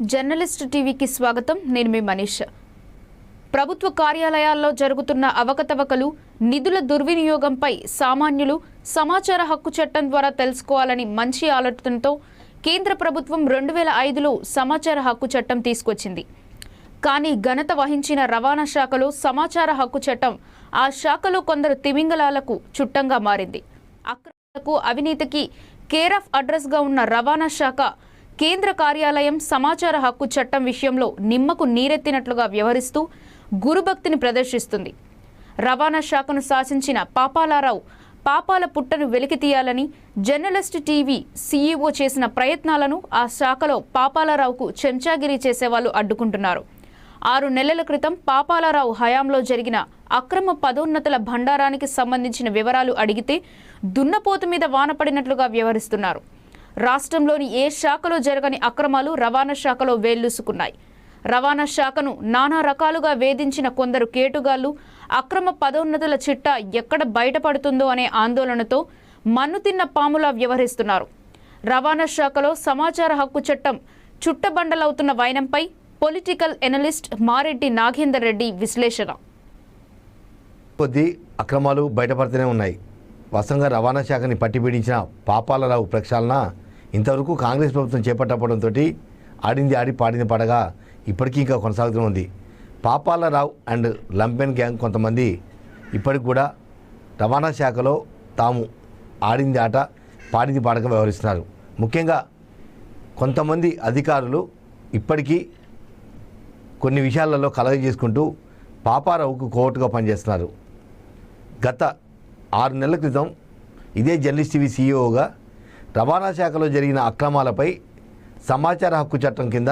Journalist టీవీకి స్వాగతం. నేను మీ మనీష్. ప్రభుత్వ కార్యాలయాల్లో జరుగుతున్న అవకతవకలు, నిధుల దుర్వినియోగంపై సామాన్యులు సమాచార హక్కు చట్టం ద్వారా తెలుసుకోవాలని మంచి ఆలోచనతో కేంద్ర ప్రభుత్వం 2005లో సమాచార హక్కు చట్టం తీసుకొచ్చింది. కానీ ఘనత వహించిన రవాణా శాఖలో సమాచార హక్కు చట్టం ఆ శాఖలో కొందరు తిమింగలాలకు చుట్టంగా మారింది. అక్రమాలకు, అవినీతికి కేర్ ఆఫ్ అడ్రస్గా ఉన్న రవాణా శాఖ కేంద్ర కార్యాలయం సమాచార హక్కు చట్టం విషయంలో నిమ్మకు నీరెత్తినట్లుగా వ్యవహరిస్తూ గురుభక్తిని ప్రదర్శిస్తుంది. రవాణా శాఖను శాసించిన పాపాలారావు పాపాల పుట్టను వెలికితీయాలని జర్నలిస్ట్ టీవీ సీఈఓ చేసిన ప్రయత్నాలను ఆ శాఖలో పాపాలారావుకు చెంచాగిరి చేసేవాళ్లు అడ్డుకుంటున్నారు. 6 నెలల క్రితం పాపాలారావు హయాంలో జరిగిన అక్రమ పదోన్నతుల భండారానికి సంబంధించిన వివరాలు అడిగితే దున్నపోతు మీద వానపడినట్లుగా వ్యవహరిస్తున్నారు. రాష్ట్రంలోని ఏ శాఖలో జరగని అక్రమాలు రవాణా శాఖలో వేళ్లూసుకున్నాయి. రవాణా శాఖను నానా రకాలుగా వేధించిన కొందరు కేటుగాళ్లు అక్రమ పదోన్నతుల చిట్టా ఎక్కడ బయటపడుతుందో అనే ఆందోళనతో మన్నుతిన్న పాములా వ్యవహరిస్తున్నారు. రవాణా శాఖలో సమాచార హక్కు చట్టం చుట్టబండలవుతున్న వైనంపై పొలిటికల్ ఎనలిస్ట్ మారెడ్డి నాగేందర్ రెడ్డి విశ్లేషణ. కొద్ది అక్రమాలు బయటపడుతూనే ఉన్నాయి. వాస్తవంగా రవాణా శాఖని పట్టిపీడించిన పాపాలరావు ప్రక్షాళన ఇంతవరకు కాంగ్రెస్ ప్రభుత్వం చేపట్టడంతో ఆడింది ఆడి పాడింది పడగా ఇప్పటికీ ఇంకా కొనసాగుతూ ఉంది. పాపాలరావు అండ్ లంపెన్ గ్యాంగ్ కొంతమంది ఇప్పటికి కూడా రవాణా శాఖలో తాము ఆడింది ఆట పాడింది పాడక వ్యవహరిస్తున్నారు. ముఖ్యంగా కొంతమంది అధికారులు ఇప్పటికీ కొన్ని విషయాలలో కలగ చేసుకుంటూ పాపారావుకు కోర్టుగా పనిచేస్తున్నారు. గత 6 నెలల క్రితం ఇదే జర్నలిస్ట్ టీవీ సీఈఓగా రవాణా శాఖలో జరిగిన అక్రమాలపై సమాచార హక్కు చట్టం కింద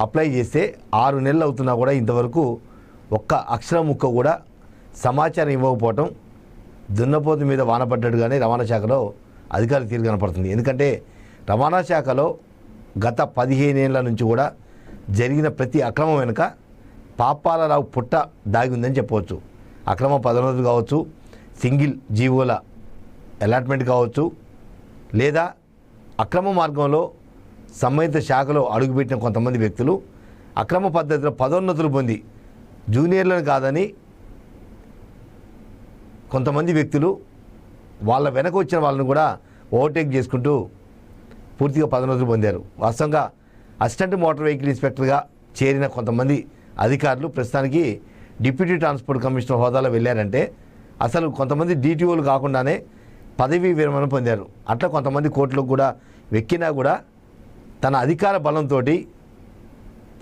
అప్లై చేస్తే 6 నెలలు అవుతున్నా కూడా ఇంతవరకు ఒక్క అక్షరం ముక్క కూడా సమాచారం ఇవ్వకపోవటం దున్నపోతు మీద వానపడ్డట్టుగానే రవాణా శాఖలో అధికారులు తీరు కనపడుతుంది. ఎందుకంటే రవాణా శాఖలో గత 15 ఏళ్ల నుంచి కూడా జరిగిన ప్రతి అక్రమం వెనుక పాపాలరావు పుట్ట దాగి ఉందని చెప్పవచ్చు. అక్రమ పదోన్నతులు కావచ్చు, సింగిల్ జీవోల అలాట్మెంట్ కావచ్చు, లేదా అక్రమ మార్గంలో సంబంధిత శాఖలో అడుగుపెట్టిన కొంతమంది వ్యక్తులు అక్రమ పద్ధతిలో పదోన్నతులు పొంది జూనియర్లను కాదని కొంతమంది వ్యక్తులు వాళ్ళ వెనక వచ్చిన వాళ్ళని కూడా ఓవర్టేక్ చేసుకుంటూ పూర్తిగా పదోన్నతులు పొందారు. వాస్తవంగా అసిస్టెంట్ మోటార్ వెహికల్ ఇన్స్పెక్టర్గా చేరిన కొంతమంది అధికారులు ప్రస్తుతానికి డిప్యూటీ ట్రాన్స్పోర్ట్ కమిషనర్ హోదాలో వెళ్ళారంటే అసలు కొంతమంది డీటీఓలు కాకుండానే పదవీ విరమణ పొందారు. అట్లా కొంతమంది కోర్టులకు కూడా వెక్కినా కూడా తన అధికార బలంతో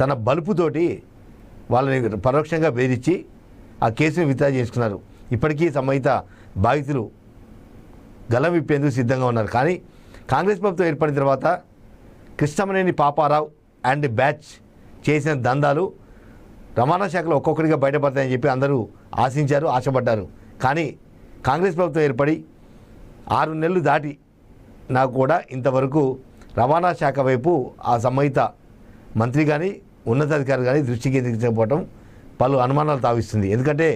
తన బలుపుతోటి వాళ్ళని పరోక్షంగా వేధించి ఆ కేసును విత్డ్రా చేసుకున్నారు. ఇప్పటికీ సంబంధిత బాధితులు గలం విప్పేందుకు సిద్ధంగా ఉన్నారు. కానీ కాంగ్రెస్ ప్రభుత్వం ఏర్పడిన తర్వాత కృష్ణమనేని పాపారావు అండ్ బ్యాచ్ చేసిన దందాలు రవాణా శాఖలో ఒక్కొక్కడిగా బయటపడతాయని చెప్పి అందరూ ఆశించారు, ఆశపడ్డారు. కానీ కాంగ్రెస్ ప్రభుత్వం ఏర్పడి 6 నెలలు దాటి నాకు కూడా ఇంతవరకు రవాణా శాఖ వైపు ఆ సంబంధిత మంత్రి కానీ ఉన్నతాధికారి కానీ దృష్టి కేంద్రీకరించకపోవడం పలు అనుమానాలు తావిస్తుంది. ఎందుకంటే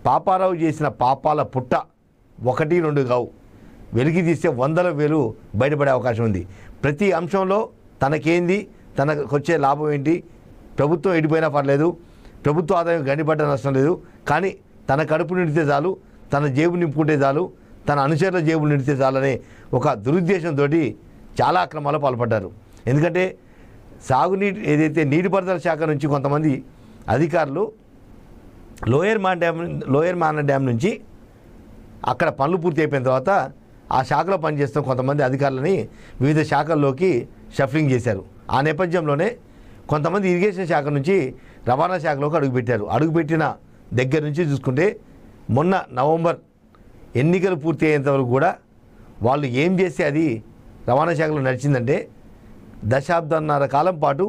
పాపారావు చేసిన పాపాల పుట్ట 1, 2 కావు, వెలికి తీస్తే 100,000 బయటపడే అవకాశం ఉంది. ప్రతి అంశంలో తనకేంది, తనకు వచ్చే లాభం ఏంటి, ప్రభుత్వం ఎడిపోయినా పర్లేదు, ప్రభుత్వ ఆదాయం గండిపడ్డ నష్టం లేదు, కానీ తన కడుపు నిండితే చాలు, తన జేబు నింపుకుంటే చాలు, తన అనుచరుల జేబులు నిండితే చాలనే ఒక దురుద్దేశంతో చాలా అక్రమాలు పాల్పడ్డారు. ఎందుకంటే సాగునీటి ఏదైతే నీటిపారుదల శాఖ నుంచి కొంతమంది అధికారులు లోయర్ మాన డ్యామ్ నుంచి అక్కడ పనులు పూర్తి అయిపోయిన తర్వాత ఆ శాఖలో పనిచేస్తున్న కొంతమంది అధికారులని వివిధ శాఖల్లోకి షఫ్లింగ్ చేశారు. ఆ నేపథ్యంలోనే కొంతమంది ఇరిగేషన్ శాఖ నుంచి రవాణా శాఖలోకి అడుగుపెట్టారు. అడుగుపెట్టిన దగ్గర నుంచి చూసుకుంటే మొన్న నవంబర్ ఎన్నికలు పూర్తి అయ్యేంత వరకు కూడా వాళ్ళు ఏం చేస్తే అది రవాణా శాఖలో నడిచిందంటే దశాబ్దన్నర కాలం పాటు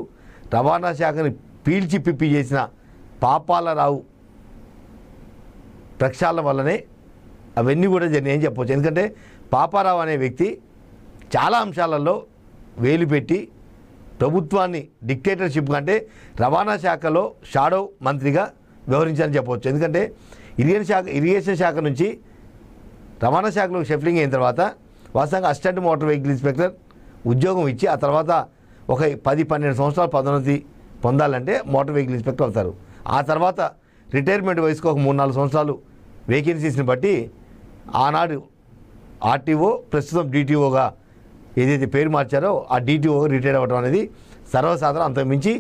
రవాణా శాఖని పీల్చి పిప్పి చేసిన పాపాలరావు ప్రక్షాళన వల్లనే అవన్నీ కూడా జరిగాయని చెప్పవచ్చు. ఎందుకంటే పాపారావు అనే వ్యక్తి చాలా అంశాలలో వేలు పెట్టి ప్రభుత్వాన్ని డిక్టేటర్షిప్ కంటే రవాణా శాఖలో షాడో మంత్రిగా వ్యవహరించాలని చెప్పవచ్చు. ఎందుకంటే ఇరిగేషన్ శాఖ నుంచి రవాణా శాఖలో షఫ్లింగ్ అయిన తర్వాత వాస్తవంగా అసిస్టెంట్ మోటార్ వెహికల్ ఇన్స్పెక్టర్ ఉద్యోగం ఇచ్చి ఆ తర్వాత ఒక 10-12 సంవత్సరాలు పదోన్నతి పొందాలంటే మోటార్ వెహికల్ ఇన్స్పెక్టర్ అవుతారు. ఆ తర్వాత రిటైర్మెంట్ వయసుకు ఒక 3-4 సంవత్సరాలు వేకెన్సీస్ని బట్టి ఆనాడు ఆర్టీఓ ప్రస్తుతం డిటిఓగా ఏదైతే పేరు మార్చారో ఆ డిటిఓగా రిటైర్ అవ్వడం అనేది సర్వసాధారణం. అంతకుమించి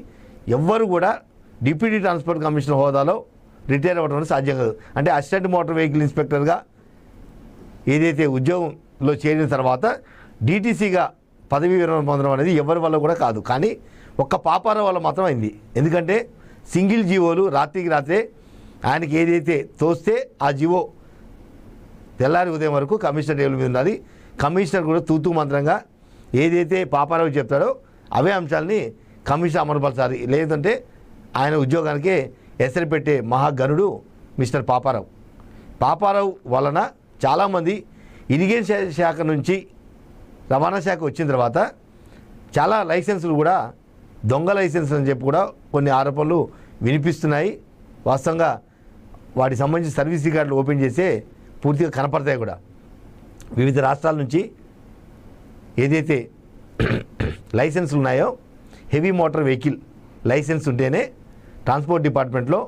ఎవ్వరు కూడా డిప్యూటీ ట్రాన్స్పోర్ట్ కమిషనర్ హోదాలో రిటైర్ అవ్వడం అనేది సాధ్యం కాదు. అంటే అసిస్టెంట్ మోటార్ వెహికల్ ఇన్స్పెక్టర్గా ఏదైతే ఉద్యోగంలో చేరిన తర్వాత డీటీసీగా పదవీ విరమణ పొందడం అనేది ఎవరి వల్ల కూడా కాదు. కానీ ఒక్క పాపారావు వల్ల మాత్రం అయింది. ఎందుకంటే సింగిల్ జీవోలు రాత్రికి రాత్రే ఆయనకి ఏదైతే తోస్తే ఆ జీవో తెల్లారి ఉదయం వరకు కమిషనర్ టేబుల్ మీద ఉండాలి. కమిషనర్ కూడా తూతూ మంత్రంగా ఏదైతే పాపారావు చెప్తాడో అవే అంశాలని కమిషనర్ అమలుపరచాలి. లేదంటే ఆయన ఉద్యోగానికే ఎసరు పెట్టే మహాగణుడు మిస్టర్ పాపారావు. పాపారావు వలన చాలామంది ఇరిగేషన్ శాఖ నుంచి రవాణా శాఖ వచ్చిన తర్వాత చాలా లైసెన్సులు కూడా దొంగ లైసెన్స్ అని చెప్పి కూడా కొన్ని ఆరోపణలు వినిపిస్తున్నాయి. వాస్తవంగా వాటికి సంబంధించి సర్వీస్ రికార్డులు ఓపెన్ చేస్తే పూర్తిగా కనపడతాయి కూడా. వివిధ రాష్ట్రాల నుంచి ఏదైతే లైసెన్సులు ఉన్నాయో హెవీ మోటార్ వెహికల్ లైసెన్స్ ఉంటేనే ట్రాన్స్పోర్ట్ డిపార్ట్మెంట్లో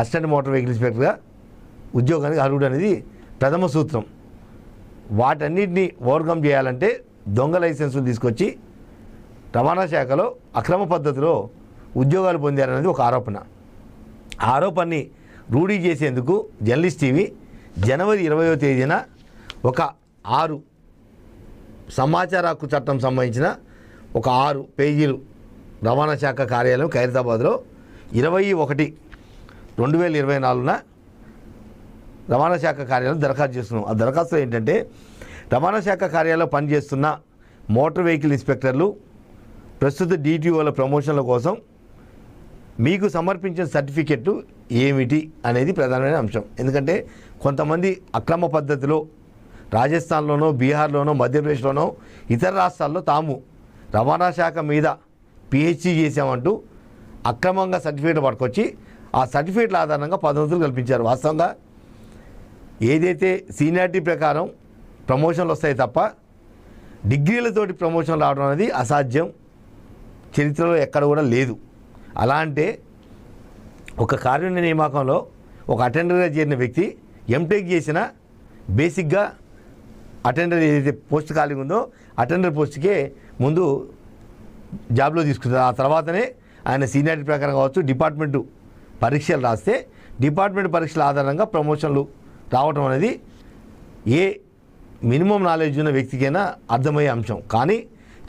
అసిస్టెంట్ మోటార్ వెహికల్ ఇన్స్పెక్టర్గా ఉద్యోగానికి అర్హుడు అనేది ప్రథమ సూత్రం. వాటన్నిటిని ఓవర్కమ్ చేయాలంటే దొంగ లైసెన్సులు తీసుకొచ్చి రవాణా శాఖలో అక్రమ పద్ధతిలో ఉద్యోగాలు పొందారనేది ఒక ఆరోపణ. ఆ ఆరోపణని రూఢీ చేసేందుకు జర్నలిస్ట్ టీవీ జనవరి 20వ తేదీన ఒక 6 సమాచార హక్కు చట్టం సంబంధించిన ఒక 6 పేజీలు రవాణా శాఖ కార్యాలయం ఖైరతాబాద్లో 21/2024న రవాణా శాఖ కార్యాలయం దరఖాస్తు చేస్తున్నాం. ఆ దరఖాస్తులో ఏంటంటే రవాణా శాఖ కార్యాలయంలో పనిచేస్తున్న మోటార్ వెహికల్ ఇన్స్పెక్టర్లు ప్రస్తుత డిటిఓల ప్రమోషన్ల కోసం మీకు సమర్పించిన సర్టిఫికెట్లు ఏమిటి అనేది ప్రధానమైన అంశం. ఎందుకంటే కొంతమంది అక్రమ పద్ధతిలో రాజస్థాన్లోనో బీహార్లోనో మధ్యప్రదేశ్లోనో ఇతర రాష్ట్రాల్లో తాము రవాణా శాఖ మీద పిహెచ్డి చేసామంటూ అక్రమంగా సర్టిఫికేట్ పట్టుకొచ్చి ఆ సర్టిఫికేట్ల ఆధారంగా పదోన్నతులు కల్పించారు. వాస్తవంగా ఏదైతే సీనియారిటీ ప్రకారం ప్రమోషన్లు వస్తాయి తప్ప డిగ్రీలతోటి ప్రమోషన్ రావడం అనేది అసాధ్యం, చరిత్రలో ఎక్కడ కూడా లేదు. అలా అంటే ఒక కార్యాలయ నియామకంలో ఒక అటెండర్గా చేరిన వ్యక్తి ఎంటెక్ చేసిన బేసిక్గా అటెండర్ ఏదైతే పోస్ట్ ఖాళీ ఉందో అటెండర్ పోస్ట్కే ముందు జాబ్లో తీసుకుంటారు. ఆ తర్వాతనే ఆయన సీనియారిటీ ప్రకారం కావచ్చు డిపార్ట్మెంటు పరీక్షలు రాస్తే డిపార్ట్మెంట్ పరీక్షల ఆధారంగా ప్రమోషన్లు రావటం అనేది ఏ మినిమం నాలెడ్జ్ ఉన్న వ్యక్తికైనా అర్థమయ్యే అంశం. కానీ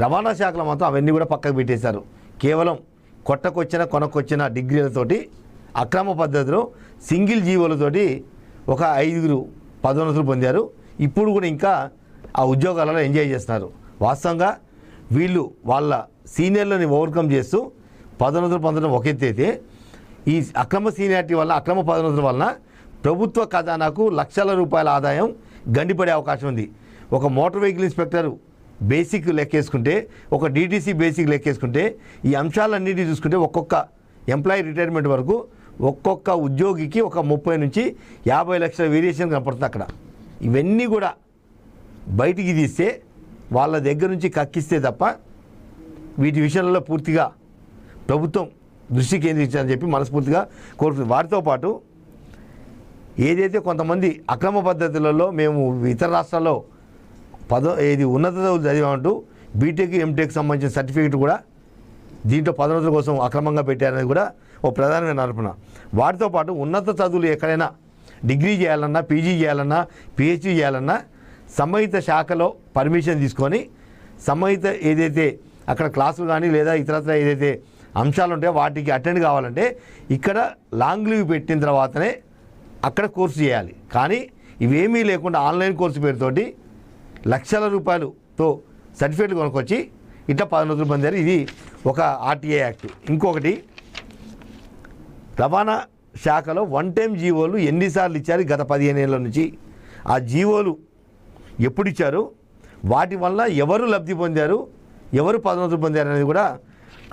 రవాణా శాఖలో మాత్రం అవన్నీ కూడా పక్కకు పెట్టేశారు. కేవలం కొనకొచ్చిన డిగ్రీలతోటి అక్రమ పద్ధతిలో సింగిల్ జీవోలతోటి ఒక 5 పదోన్నతులు పొందారు. ఇప్పుడు కూడా ఇంకా ఆ ఉద్యోగాలలో ఎంజాయ్ చేస్తున్నారు. వాస్తవంగా వీళ్ళు వాళ్ళ సీనియర్లని ఓవర్కమ్ చేస్తూ పదోన్నతులు పొందడం ఒక ఎత్తు అయితే ఈ అక్రమ సీనియారిటీ వల్ల అక్రమ పదోన్నతుల వలన ప్రభుత్వ ఖజానాకు లక్షల రూపాయల ఆదాయం గండిపడే అవకాశం ఉంది. ఒక మోటార్ వెహికల్ ఇన్స్పెక్టర్ బేసిక్ లెక్కేసుకుంటే ఒక డీటీసీ బేసిక్ లెక్కేసుకుంటే ఈ అంశాలన్నిటినీ చూసుకుంటే ఒక్కొక్క ఎంప్లాయీ రిటైర్మెంట్ వరకు ఒక్కొక్క ఉద్యోగికి ఒక 30 నుంచి 50 లక్షల వేరియేషన్ కనపడుతుంది అక్కడ. ఇవన్నీ కూడా బయటికి తీస్తే వాళ్ళ దగ్గర నుంచి కక్కిస్తే తప్ప వీటి విషయాలలో పూర్తిగా ప్రభుత్వం దృష్టి కేంద్రించాలని చెప్పి మనస్ఫూర్తిగా కోరుతుంది. వాటితో పాటు ఏదైతే కొంతమంది అక్రమ పద్ధతులలో మేము ఇతర రాష్ట్రాల్లో ఉన్నత చదువులు చదివామంటూ బీటెక్ ఎంటెక్ సంబంధించిన సర్టిఫికేట్ కూడా దీంట్లో పదోన్నతుల కోసం అక్రమంగా పెట్టారనేది కూడా ఒక ప్రధానమైన ఆరోపణ. వాటితో పాటు ఉన్నత చదువులు ఎక్కడైనా డిగ్రీ చేయాలన్నా పీజీ చేయాలన్నా పిహెచ్డీ చేయాలన్నా సంబంధిత శాఖలో పర్మిషన్ తీసుకొని సంబంధిత ఏదైతే అక్కడ క్లాసులు కానీ లేదా ఇతరత్ర ఏదైతే అంశాలు ఉంటాయో వాటికి అటెండ్ కావాలంటే ఇక్కడ లాంగ్ లీవ్ పెట్టిన తర్వాతనే అక్కడ కోర్సు చేయాలి. కానీ ఇవేమీ లేకుండా ఆన్లైన్ కోర్సు పేరుతోటి లక్షల రూపాయలతో సర్టిఫికేట్లు కొనుక్కొచ్చి ఇట్లా పదోన్నతులు పొందారు. ఇది ఒక ఆర్టీఐ యాక్ట్. ఇంకొకటి రవాణా శాఖలో 1 టైం జీవోలు ఎన్నిసార్లు ఇచ్చారు గత 15 ఏళ్ళ నుంచి, ఆ జీవోలు ఎప్పుడు ఇచ్చారు, వాటి వల్ల ఎవరు లబ్ధి పొందారు, ఎవరు పదోన్నతులు పొందారు అనేది కూడా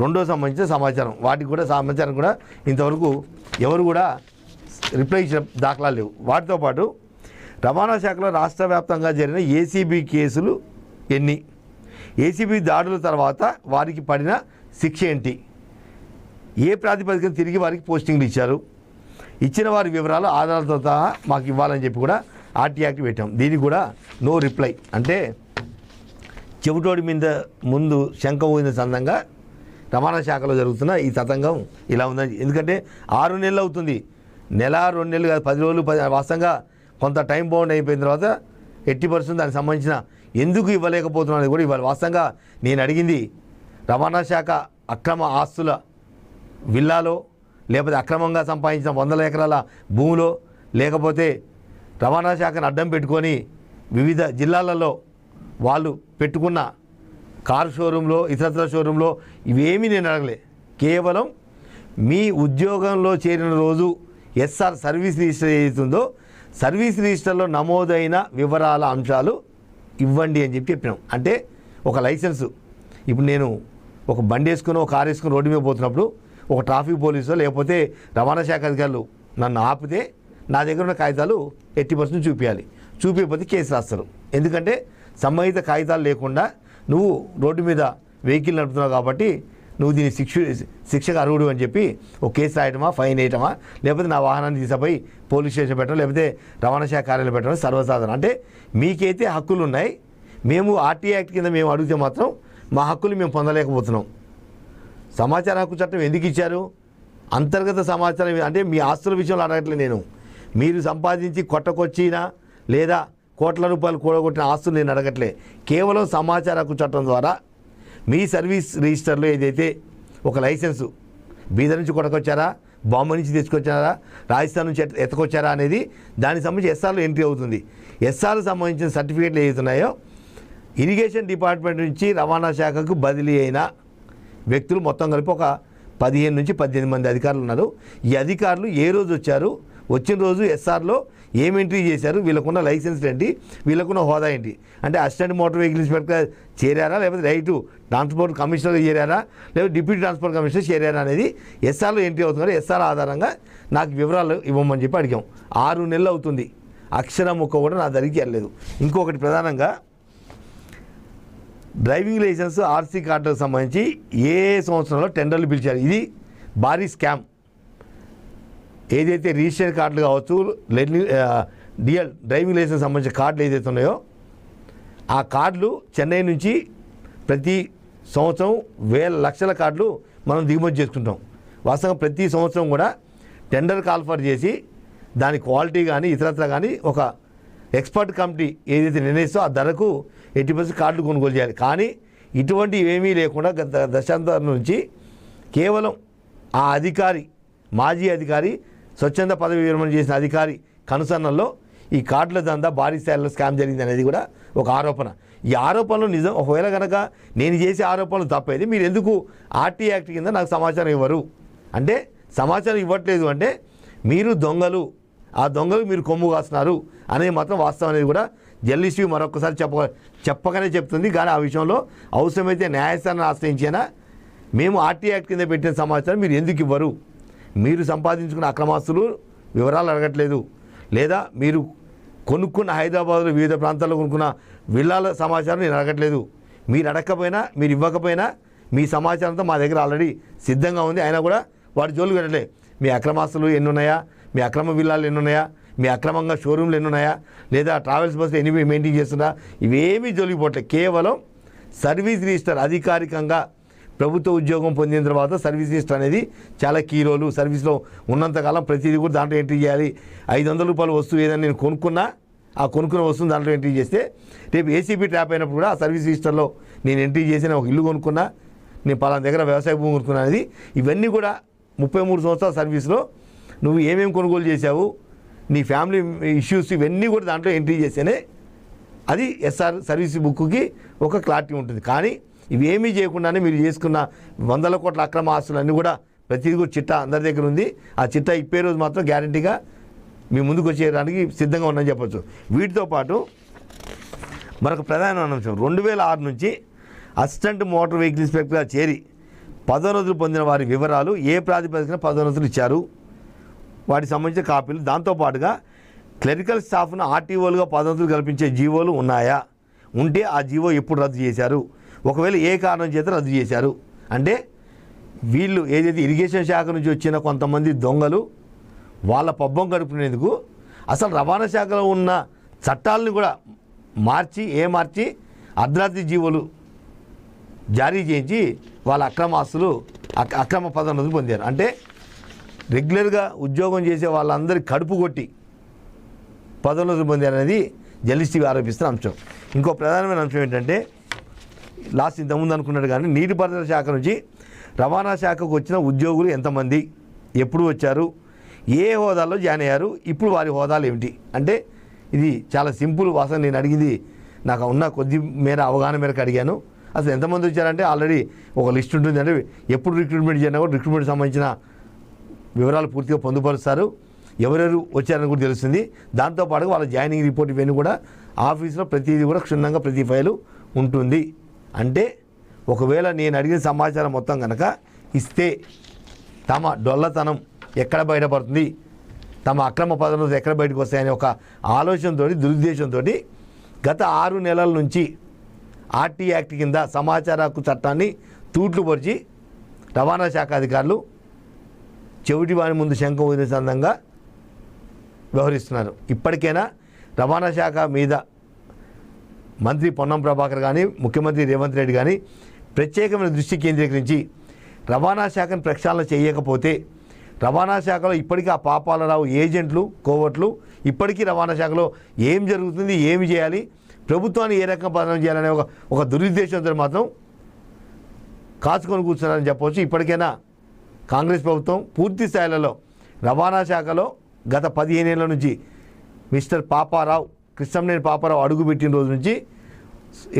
రెండో సంబంధించిన సమాచారం. వాటికి కూడా సమాచారం కూడా ఇంతవరకు ఎవరు కూడా రిప్లై ఇచ్చిన దాఖలాలు లేవు. వాటితో పాటు రవాణా శాఖలో రాష్ట్ర వ్యాప్తంగా జరిగిన ఏసీబీ కేసులు ఎన్ని, ఏసీబీ దాడుల తర్వాత వారికి పడిన శిక్ష ఏంటి, ఏ ప్రాతిపదికన తిరిగి వారికి పోస్టింగ్లు ఇచ్చారు, ఇచ్చిన వారి వివరాలు ఆధారాలతో సహా మాకు ఇవ్వాలని చెప్పి కూడా ఆర్టీ యాక్ట్ పెట్టాం. దీనికి కూడా నో రిప్లై. అంటే చెవిటోడి మీద ముందు శంఖ ఊదిన సందంగా రవాణా శాఖలో జరుగుతున్న ఈ తతంగం ఇలా ఉందని. ఎందుకంటే 6 నెలలు అవుతుంది, నెల 2 నెలలు కాదు, 10 రోజులు వాస్తవంగా కొంత టైం బౌండ్ అయిపోయిన తర్వాత 80% దానికి సంబంధించిన ఎందుకు ఇవ్వలేకపోతున్నాను కూడా ఇవ్వాలి. వాస్తవంగా నేను అడిగింది రవాణా శాఖ అక్రమ ఆస్తుల విల్లాలో, లేకపోతే అక్రమంగా సంపాదించిన 100 ఎకరాల భూమిలో, లేకపోతే రవాణా శాఖను అడ్డం పెట్టుకొని వివిధ జిల్లాలలో వాళ్ళు పెట్టుకున్న కారు షోరూంలో, ఇతరత్ర షోరూంలో ఇవేమీ నేను అడగలే. కేవలం మీ ఉద్యోగంలో చేరిన రోజు ఎస్ఆర్ సర్వీస్ రిజిస్టర్ ఏదైతుందో సర్వీస్ రిజిస్టర్లో నమోదైన వివరాల అంశాలు ఇవ్వండి అని చెప్పినాం. అంటే ఒక లైసెన్సు, ఇప్పుడు నేను ఒక బండి వేసుకుని ఒక కారు వేసుకుని రోడ్డు మీద పోతున్నప్పుడు ఒక ట్రాఫిక్ పోలీసు లేకపోతే రవాణా శాఖ అధికారులు నన్ను ఆపితే నా దగ్గర ఉన్న కాగితాలు 80% చూపించాలి. చూపించకపోతే కేసు రాస్తారు. ఎందుకంటే సంబంధిత కాగితాలు లేకుండా నువ్వు రోడ్డు మీద వెహికల్ నడుపుతున్నావు కాబట్టి నువ్వు దీన్ని శిక్షకు అర్హుడు అని చెప్పి ఒక కేసు రాయటమా, ఫైన్ వేయటమా, లేకపోతే నా వాహనాన్ని తీసుకుపోయి పోలీస్ స్టేషన్ పెట్టడం, లేకపోతే రవాణా శాఖ కార్యాలయం పెట్టడం సర్వసాధారణం. అంటే మీకైతే హక్కులు ఉన్నాయి, మేము ఆర్టీ యాక్ట్ కింద మేము అడిగితే మాత్రం మా హక్కులు మేము పొందలేకపోతున్నాం. సమాచార హక్కు చట్టం ఎందుకు ఇచ్చారు? అంతర్గత సమాచారం అంటే మీ ఆస్తుల విషయంలో అడగట్లేదు నేను. మీరు సంపాదించి కొట్టకొచ్చినా లేదా కోట్ల రూపాయలు కూడగొట్టిన ఆస్తులు నేను అడగట్లే. కేవలం సమాచార హక్కు చట్టం ద్వారా మీ సర్వీస్ రిజిస్టర్లో ఏదైతే ఒక లైసెన్సు బీదర్ నుంచి కొట్టకొచ్చారా, బాంబే నుంచి తీసుకొచ్చారా, రాజస్థాన్ నుంచి ఎత్తుకొచ్చారా అనేది దానికి సంబంధించి ఎస్ఆర్లో ఎంట్రీ అవుతుంది. ఎస్ఆర్కి సంబంధించిన సర్టిఫికేట్లు ఏవైతున్నాయో ఇరిగేషన్ డిపార్ట్మెంట్ నుంచి రవాణా శాఖకు బదిలీ అయిన వ్యక్తులు మొత్తం కలిపి ఒక 15 నుంచి 18 మంది అధికారులు ఉన్నారు. ఈ అధికారులు ఏ రోజు వచ్చారు, వచ్చిన రోజు ఎస్ఆర్లో ఏం ఎంట్రీ చేశారు, వీళ్ళకున్న లైసెన్స్ ఏంటి, వీళ్ళకున్న హోదా ఏంటి, అంటే అసిస్టెంట్ మోటార్ వెహికల్ ఇన్స్పెక్టర్ చేరారా, లేకపోతే రైటు ట్రాన్స్పోర్ట్ కమిషనర్ చేరారా, లేకపోతే డిప్యూటీ ట్రాన్స్పోర్ట్ కమిషనర్ చేరారా అనేది ఎస్ఆర్లో ఎంట్రీ అవుతున్నారు. ఎస్ఆర్ ఆధారంగా నాకు వివరాలు ఇవ్వమని చెప్పి అడిగాం. 6 నెలలు అవుతుంది, అక్షరం ముక్క కూడా నా దగ్గరికి వెళ్ళలేదు. ఇంకొకటి ప్రధానంగా డ్రైవింగ్ లైసెన్స్ ఆర్సీ కార్డులకు సంబంధించి ఏ సంవత్సరంలో టెండర్లు పిలిచారు, ఇది భారీ స్కామ్. ఏదైతే రిజిస్టర్ కార్డులు కావచ్చు, డిఎల్ డ్రైవింగ్ లైసెన్స్ సంబంధించిన కార్డులు ఏదైతే ఉన్నాయో ఆ కార్డులు చెన్నై నుంచి ప్రతి సంవత్సరం వేల లక్షల కార్డులు మనం దిగుమతి చేసుకుంటాం. వాస్తవంగా ప్రతి సంవత్సరం కూడా టెండర్ కాల్ఫర్ చేసి దాని క్వాలిటీ కానీ ఇతరత్ర కానీ ఒక ఎక్స్పర్ట్ కమిటీ ఏదైతే నిర్ణయిస్తో ఆ ధరకు 80% కార్డులు కొనుగోలు చేయాలి. కానీ ఇటువంటి ఏమీ లేకుండా గత దశాబ్దాల నుంచి కేవలం ఆ అధికారి, మాజీ అధికారి, స్వచ్ఛంద పదవి విరమణ చేసిన అధికారి కనుసన్నల్లో ఈ కార్డుల దందా భారీ స్థాయిలో స్కామ్ జరిగింది అనేది కూడా ఒక ఆరోపణ. ఈ ఆరోపణలు నిజం ఒకవేళ కనుక నేను చేసే ఆరోపణలు తప్పైతే మీరు ఎందుకు ఆర్టీ యాక్ట్ కింద నాకు సమాచారం ఇవ్వరు? అంటే సమాచారం ఇవ్వట్లేదు అంటే మీరు దొంగలు, ఆ దొంగలు మీరు కొమ్ము కాస్తున్నారు అనేది మాత్రం వాస్తవం అనేది కూడా జర్నలిస్టు మరొకసారి చెప్పగానే చెప్తుంది. కానీ ఆ విషయంలో అవసరమైతే న్యాయస్థానాన్ని ఆశ్రయించేనా మేము ఆర్టీ యాక్ట్ కింద పెట్టిన సమాచారం మీరు ఎందుకు ఇవ్వరు? మీరు సంపాదించుకున్న అక్రమాస్తులు వివరాలు అడగట్లేదు, లేదా మీరు కొనుక్కున్న హైదరాబాద్లో వివిధ ప్రాంతాల్లో కొనుక్కున్న విల్లాల సమాచారం నేను అడగట్లేదు. మీరు అడగకపోయినా, మీరు ఇవ్వకపోయినా మీ సమాచారంతో మా దగ్గర ఆల్రెడీ సిద్ధంగా ఉంది. అయినా కూడా వాటి జోలు పెట్టలే. మీ అక్రమాస్తులు ఎన్ని ఉన్నాయా, మీ అక్రమ విల్లాలు ఎన్ని ఉన్నాయా, మీ అక్రమంగా షోరూమ్లు ఎన్ని ఉన్నాయా, లేదా ట్రావెల్స్ బస్సులు ఎన్ని మెయింటైన్ చేస్తున్నా, ఇవేమీ జోలిపోవట్లేదు. కేవలం సర్వీస్ రిజిస్టర్ అధికారికంగా ప్రభుత్వ ఉద్యోగం పొందిన తర్వాత సర్వీస్ రిజిస్టర్ అనేది చాలా కీ రోలు. సర్వీస్లో ఉన్నంతకాలం ప్రతిదీ కూడా దాంట్లో ఎంట్రీ చేయాలి. 500 రూపాయల వస్తువు ఏదైనా నేను కొనుక్కున్నా ఆ కొనుక్కున్న వస్తువుని దాంట్లో ఎంట్రీ చేస్తే రేపు ఏసీబీ ట్రాప్ అయినప్పుడు కూడా ఆ సర్వీస్ రిజిస్టర్లో నేను ఎంట్రీ చేసిన ఒక ఇల్లు కొనుక్కున్నా, నేను పలానా దగ్గర వ్యవసాయ భూమి కొనుక్కున్నా అనేది ఇవన్నీ కూడా 33 సంవత్సరాల సర్వీస్లో నువ్వు ఏమేమి కొనుగోలు చేశావు, నీ ఫ్యామిలీ ఇష్యూస్ ఇవన్నీ కూడా దాంట్లో ఎంట్రీ చేస్తేనే అది ఎస్ఆర్ సర్వీస్ బుక్కి ఒక క్లారిటీ ఉంటుంది. కానీ ఇవేమీ చేయకుండానే మీరు చేసుకున్న 100 కోట్ల అక్రమ ఆస్తులన్నీ కూడా ప్రతిదీ కూడా చిట్టా అందరి దగ్గర ఉంది. ఆ చిట్టా ఇప్పే రోజు మాత్రం గ్యారంటీగా మీ ముందుకు వచ్చేయడానికి సిద్ధంగా ఉందని చెప్పొచ్చు. వీటితో పాటు మరొక ప్రధానమైన అంశం, 2006 నుంచి అసిస్టెంట్ మోటార్ వెహికల్ ఇన్స్పెక్టర్గా చేరి పదోన్నతులు పొందిన వారి వివరాలు, ఏ ప్రాతిపదికన పదోన్నతులు ఇచ్చారు, వాటికి సంబంధించిన కాపీలు, దాంతోపాటుగా క్లరికల్ స్టాఫ్ను ఆర్టీఓలుగా పదోన్నతులు కల్పించే జీవోలు ఉన్నాయా, ఉంటే ఆ జీవో ఎప్పుడు రద్దు చేశారు, ఒకవేళ ఏ కారణం చేత రద్దు చేశారు అంటే వీళ్ళు ఏదైతే ఇరిగేషన్ శాఖ నుంచి వచ్చిన కొంతమంది దొంగలు వాళ్ళ పబ్బం గడుపునేందుకు అసలు రవాణా శాఖలో ఉన్న చట్టాలను కూడా మార్చి అర్ధరాత్రి జీవోలు జారీ చేయించి వాళ్ళ అక్రమ పదోన్నతులు పొందారు. అంటే రెగ్యులర్గా ఉద్యోగం చేసే వాళ్ళందరి కడుపు కొట్టి పదోన్నతులు పొందారనేది జర్నలిస్ట్ టీవీ ఆరోపిస్తున్న అంశం. ఇంకో ప్రధానమైన అంశం ఏంటంటే లాస్ట్ ఇంతకుముందు అనుకున్నాడు కానీ నీటిపారుదల శాఖ నుంచి రవాణా శాఖకు వచ్చిన ఉద్యోగులు ఎంతమంది, ఎప్పుడు వచ్చారు, ఏ హోదాల్లో జాయిన్ అయ్యారు, ఇప్పుడు వారి హోదాలు ఏమిటి అంటే ఇది చాలా సింపుల్. వాసన నేను అడిగింది నాకు ఉన్న కొద్ది మేర అవగాహన మేరకు అడిగాను. అసలు ఎంతమంది వచ్చారంటే ఆల్రెడీ ఒక లిస్ట్ ఉంటుంది. అంటే ఎప్పుడు రిక్రూట్మెంట్ చేసినా కూడా రిక్రూట్మెంట్ సంబంధించిన వివరాలు పూర్తిగా పొందుపరుస్తారు. ఎవరెవరు వచ్చారని కూడా తెలుస్తుంది. దాంతోపాటుగా వాళ్ళ జాయినింగ్ రిపోర్ట్ ఇవన్నీ కూడా ఆఫీస్లో ప్రతిదీ కూడా క్షుణ్ణంగా ప్రతి ఫైలు ఉంటుంది. అంటే ఒకవేళ నేను అడిగిన సమాచారం మొత్తం కనుక ఇస్తే తమ డొల్లతనం ఎక్కడ బయటపడుతుంది, తమ అక్రమ పదవులు ఎక్కడ బయటకు వస్తాయనే ఒక ఆలోచనతో దురుద్దేశంతో గత 6 నెలల నుంచి ఆర్టీ యాక్ట్ కింద సమాచార హక్కు చట్టాన్ని తూట్లు పొడిచి రవాణా శాఖ అధికారులు చెవిటి వారి ముందు శంఖం ఊదిన సందంగా వ్యవహరిస్తున్నారు. ఇప్పటికైనా రవాణా శాఖ మీద మంత్రి పొన్నం ప్రభాకర్ కానీ ముఖ్యమంత్రి రేవంత్ రెడ్డి కానీ ప్రత్యేకమైన దృష్టి కేంద్రీకరించి రవాణా శాఖను ప్రక్షాళన చేయకపోతే రవాణా శాఖలో ఇప్పటికీ ఆ పాపాలరావు ఏజెంట్లు కోవట్లు ఇప్పటికీ రవాణా శాఖలో ఏం జరుగుతుంది, ఏమి చేయాలి, ప్రభుత్వాన్ని ఏ రకంగా బదనం చేయాలనే ఒక దురుద్దేశంతో మాత్రం కాచుకొని కూర్చున్నారని చెప్పవచ్చు. ఇప్పటికైనా కాంగ్రెస్ ప్రభుత్వం పూర్తి స్థాయిలలో రవాణా శాఖలో గత 15 ఏళ్ల నుంచి మిస్టర్ పాపారావు కృష్ణంనేని పాపారావు అడుగుపెట్టిన రోజు నుంచి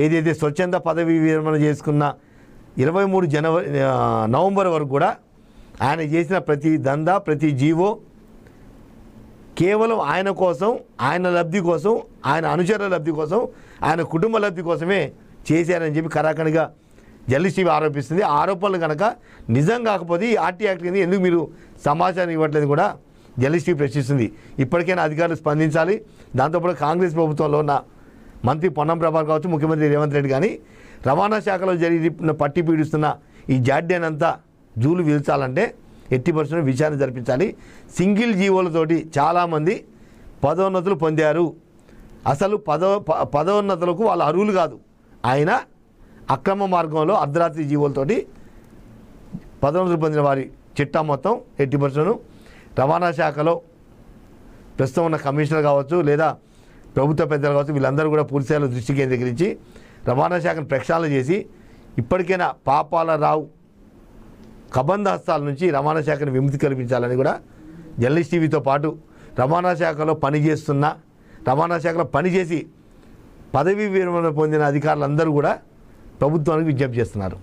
ఏదైతే స్వచ్ఛంద పదవి విరమణ చేసుకున్న 23 నవంబర్ వరకు కూడా ఆయన చేసిన ప్రతి దందా ప్రతి జీవో కేవలం ఆయన కోసం, ఆయన లబ్ధి కోసం, ఆయన అనుచరుల లబ్ధి కోసం, ఆయన కుటుంబ లబ్ధి కోసమే చేశారని చెప్పి కరాఖండిగా జర్నలిస్ట్ టీవీ ఆరోపిస్తుంది. ఆరోపణలు కనుక నిజం కాకపోతే ఈ ఆర్టీ యాక్ట్ కింద ఎందుకు మీరు సమాచారం ఇవ్వట్లేదు కూడా జర్నలిస్ట్ టీవీ ప్రశ్నిస్తుంది. ఇప్పటికైనా అధికారులు స్పందించాలి. దాంతోపాటు కాంగ్రెస్ ప్రభుత్వంలో ఉన్న మంత్రి పొన్నం ప్రభాకర్ కావచ్చు, ముఖ్యమంత్రి రేవంత్ రెడ్డి కానీ రవాణా శాఖలో జరిగిన పట్టి పీడిస్తున్న ఈ జాడ్యానంతా జూలు వీల్చాలంటే ఎట్టి పరిస్థితుల్లో విచారణ జరిపించాలి. సింగిల్ జీవోలతోటి చాలామంది పదోన్నతులు పొందారు. అసలు పదోన్నతులకు వాళ్ళు అర్హులు కాదు. ఆయన అక్రమ మార్గంలో అర్ధరాత్రి జీవోలతోటి పదోన్నతులు పొందిన వారి చిట్టా మొత్తం ఎట్టి పరిస్థితులను రవాణా శాఖలో ప్రస్తుతం ఉన్న కమిషనర్ కావచ్చు లేదా ప్రభుత్వ పెద్దలు కావచ్చు వీళ్ళందరూ కూడా పూర్తిస్థాయిలో దృష్టి కేంద్రీకరించి రవాణా శాఖను ప్రక్షాళన చేసి ఇప్పటికైనా పాపాలరావు కబంధ హస్తాల నుంచి రవాణా శాఖను విముక్తి కల్పించాలని కూడా జర్నలిస్ట్ టీవీతో పాటు రవాణా శాఖలో పనిచేసి పదవీ విరమణ పొందిన అధికారులందరూ కూడా ప్రభుత్వానికి విజ్ఞప్తి చేస్తున్నారు.